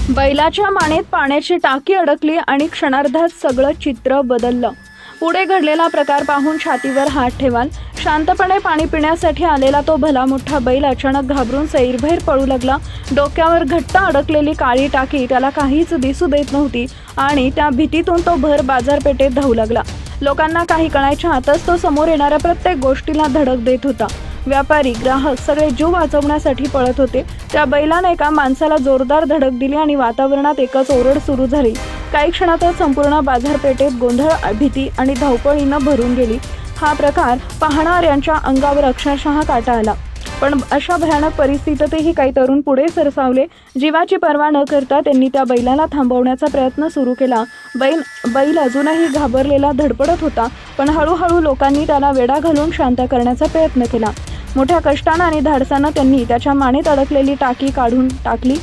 बैलाच्या मानेत पाण्याची टाकी अडकली आणि क्षणार्धात सगळं चित्र बदललं। पुढे घडलेला प्रकार पाहून छातीवर हात ठेवाल। शांतपणे पाणी पिण्यासाठी आलेला तो भला मोठा बैल अचानक घाबरून सैरभैर पळू लागला। डोक्यावर घट्ट अडकलेली काळी टाकी त्याला काहीच दिसू देत नव्हती आणि त्या भीतीतून तो भर बाजारपेठेत धावू लागला। लोकांना काही कळायच्या आतच तो समोर येणाऱ्या प्रत्येक गोष्टीला धडक देत होता। व्यापारी, ग्राहक सगळे जीव वाचवण्यासाठी पळत होते। त्या बैलाने एका माणसाला जोरदार धडक दिली आणि वातावरणात एकच ओरड सुरू झाली। काही क्षणातच संपूर्ण बाजारपेठेत गोंधळ, भीती आणि धावपळीनं भरून गेली। हा प्रकार पाहणाऱ्यांच्या अंगावर अक्षरशः काटा आला। पण अशा भयानक परिस्थितीतही काही तरुण पुढे सरसावले। जीवाची पर्वा न करता त्यांनी त्या बैलाला थांबवण्याचा प्रयत्न सुरू केला। बैल अजूनही घाबरलेला धडपडत होता, पण हळूहळू लोकांनी त्याला वेढा घालून शांत करण्याचा प्रयत्न केला। मोठ्या कष्टाने आणि धाडसाने त्यांनी त्याच्या मानेत अडकलेली टाकी काढून टाकली